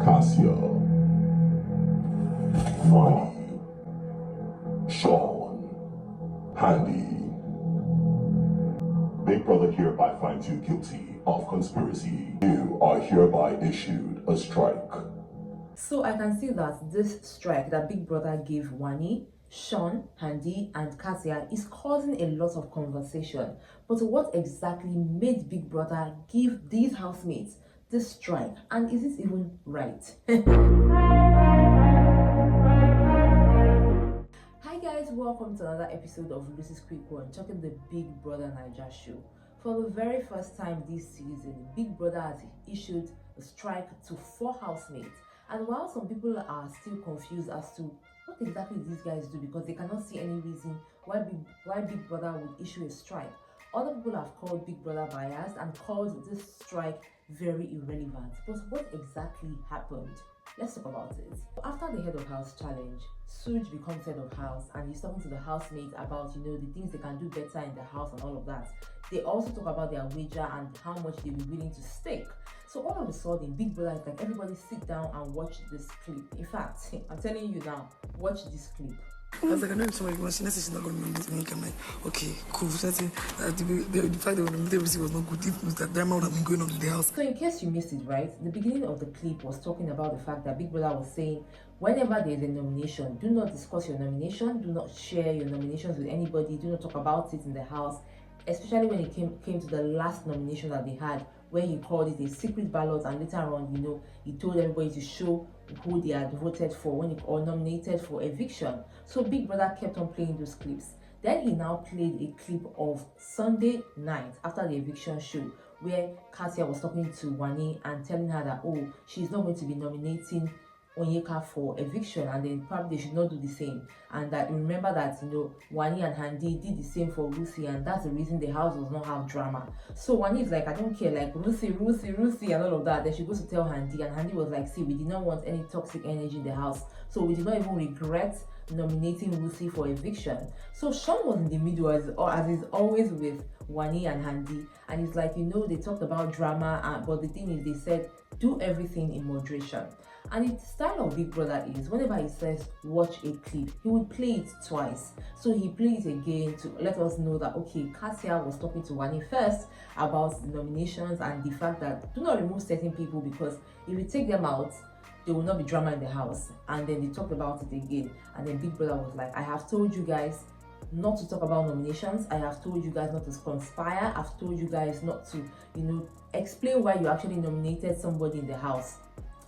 Kassia, Wanni, Shaun, Handi. Big Brother hereby finds you guilty of conspiracy. You are hereby issued a strike. So I can see that this strike that Big Brother gave Wanni, Shaun, Handi, and Kassia is causing a lot of conversation. But what exactly made Big Brother give these housemates this strike? And is this even right? Hi guys, welcome to another episode of Lucy's Quick One, talking the Big Brother Naija show. For the very first time this season, Big Brother has issued a strike to 4 housemates. And while some people are still confused as to what exactly these guys do because they cannot see any reason why Big Brother would issue a strike, other people have called Big Brother biased and called this strike very irrelevant. But what exactly happened? Let's talk about it. After the head of house challenge, Suj becomes head of house and he's talking to the housemates about, the things they can do better in the house and all of that. They also talk about their wager and how much they'll be willing to stake. So all of a sudden, Big Brother is like, everybody sit down and watch this clip. In fact, I'm telling you now, watch this clip. I was like, I know if somebody wants, she she's not going to nominate me. I'm like, okay, cool. So the fact that when the MC was not good, if that drama would have been going on in the house. So in case you missed it, right, the beginning of the clip was talking about the fact that Big Brother was saying, whenever there's a nomination, do not discuss your nomination, do not share your nominations with anybody, do not talk about it in the house, especially when it came to the last nomination that they had, where he called it a secret ballot, and later on, he told everybody to show who they had voted for or nominated for eviction. So Big Brother kept on playing those clips. Then he now played a clip of Sunday night after the eviction show, where Kassia was talking to Wanni and telling her that, she's not going to be nominating Onyeka for eviction, and then probably they should not do the same. And that remember that Wanni and Handi did the same for Lucy, and that's the reason the house does not have drama. So Wanni is like, I don't care, like Lucy and all of that. Then she goes to tell Handi, and Handi was like, see, we did not want any toxic energy in the house, so we did not even regret nominating Lucy for eviction. So Shaun was in the middle as is always with Wanni and Handi, and it's like, they talked about drama, but the thing is, they said do everything in moderation. And the style of Big Brother is, whenever he says watch a clip, he would play it twice. So he played it again to let us know that, okay, Kassia was talking to Wanni first about the nominations and the fact that do not remove certain people, because if you take them out, there will not be drama in the house. And then they talked about it again, and then Big Brother was like, I have told you guys not to talk about nominations, I have told you guys not to conspire, I've told you guys not to explain why you actually nominated somebody in the house,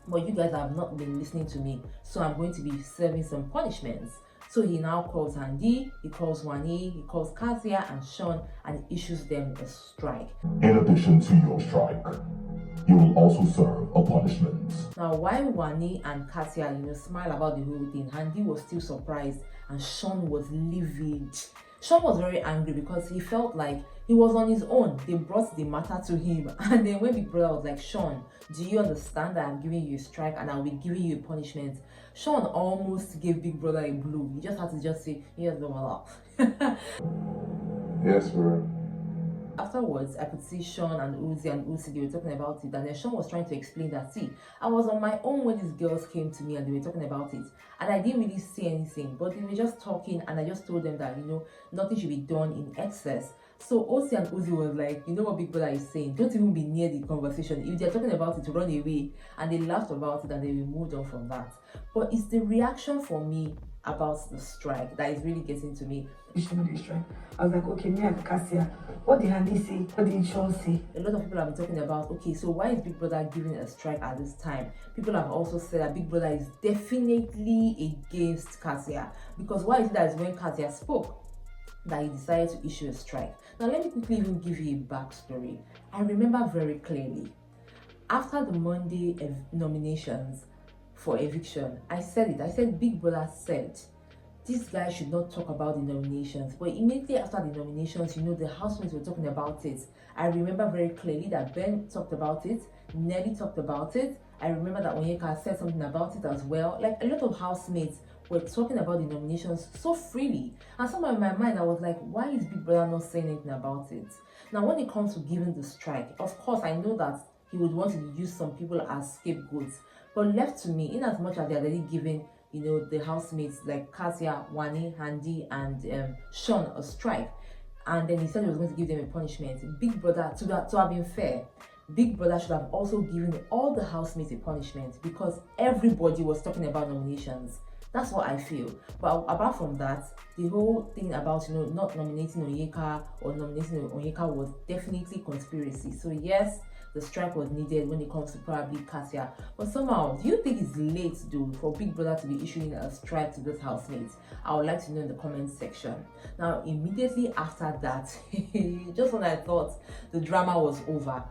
but you guys have not been listening to me, so I'm going to be serving some punishments. So he now calls Handi, he calls Wanni, he calls Kassia and Shaun, and issues them a strike. In addition to your strike, you will also serve a punishment. Now, while Wanni and Kassia, smile about the whole thing, Handi was still surprised and Shaun was livid. Shaun was very angry because he felt like he was on his own. They brought the matter to him, and then when Big Brother was like, Shaun, do you understand that I'm giving you a strike and I'll be giving you a punishment? Shaun almost gave Big Brother a blow. He just had to just say, here's the one. Yes, bro. Afterwards, I could see Shaun and Uzi, they were talking about it, and then Shaun was trying to explain that, see, I was on my own when these girls came to me and they were talking about it, and I didn't really say anything, but they were just talking, and I just told them that, nothing should be done in excess. So Osi and Uzi was like, you know what Big Brother is saying, don't even be near the conversation. If they're talking about it, run away. And they laughed about it and they moved on from that. But it's the reaction for me about the strike that is really getting to me. I was like, okay, me and Kassia, what did Handi say? What did Shaun say? A lot of people have been talking about, okay, so why is Big Brother giving a strike at this time? People have also said that Big Brother is definitely against Kassia, because why is it that when Kassia spoke that he decided to issue a strike? Now let me quickly even give you a backstory. I remember very clearly, after the Monday nominations for eviction, I said Big Brother said this guy should not talk about the nominations. But immediately after the nominations, the housemates were talking about it. I remember very clearly that Ben talked about it, Nelly talked about it. I remember that Onyeka said something about it as well. Like, a lot of housemates were talking about the nominations so freely. And somewhere in my mind, I was like, why is Big Brother not saying anything about it? Now, when it comes to giving the strike, of course, I know that he would want to use some people as scapegoats. But left to me, in as much as they're already giving, the housemates like Kassia, Wanni, Handi, and Shaun a strike, and then he said he was going to give them a punishment. Big Brother, to have been fair, Big Brother should have also given all the housemates a punishment, because everybody was talking about nominations. That's what I feel. But apart from that, the whole thing about not nominating Onyeka or nominating Onyeka was definitely conspiracy. So yes, the strike was needed when it comes to probably Kassia. But somehow, do you think it's late though for Big Brother to be issuing a strike to those housemates? I would like to know in the comment section. Now, immediately after that, just when I thought the drama was over,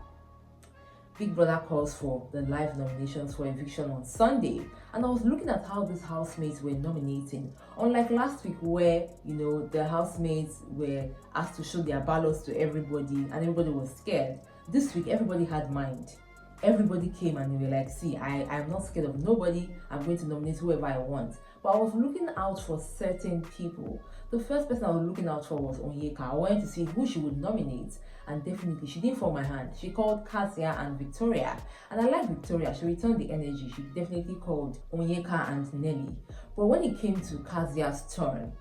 Big Brother calls for the live nominations for eviction on Sunday, and I was looking at how these housemates were nominating. Unlike last week where, the housemates were asked to show their ballots to everybody and everybody was scared, this week everybody had mind. Everybody came and they were like, see, I'm not scared of nobody, I'm going to nominate whoever I want. But I was looking out for certain people. The first person I was looking out for was Onyeka. I wanted to see who she would nominate, and definitely she didn't fall my hand. She called Kassia and Victoria, and I like Victoria. She returned the energy. She definitely called Onyeka and Nelly. But when it came to Kassia's turn,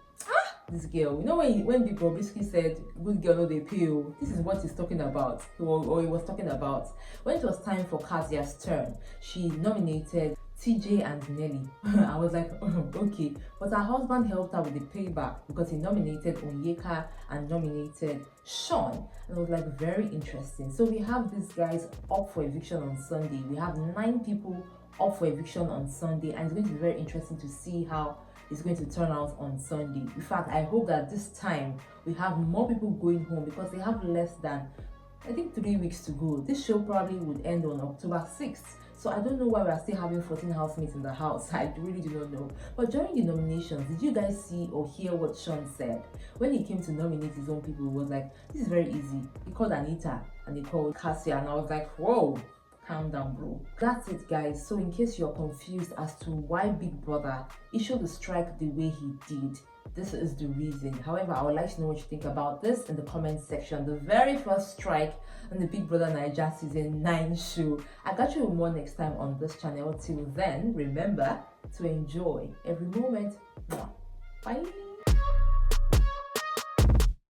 this girl, when people basically said, good girl, no they pay you, this is what he's talking about, or he was talking about. When it was time for Kassia's turn, she nominated TJ and Nelly. I was like, okay, but her husband helped her with the payback because he nominated Onyeka and nominated Shaun, and it was like very interesting. So we have these guys up for eviction on Sunday. We have 9 people up for eviction on Sunday, and it's going to be very interesting to see how it's going to turn out on Sunday. In fact, I hope that this time we have more people going home, because they have less than, I think, 3 weeks to go. This show probably would end on October 6th. So I don't know why we are still having 14 housemates in the house. I really do not know. But during the nominations, did you guys see or hear what Shaun said? When he came to nominate his own people, he was like, this is very easy. He called Anita and he called Kassia, and I was like, whoa, calm down, bro. That's it, guys. So in case you're confused as to why Big Brother issued the strike the way he did, this is the reason. However, I would like to know what you think about this in the comment section. The very first strike on the Big Brother Naija season 9 show. I got you with more next time on this channel. Till then, remember to enjoy every moment. Bye.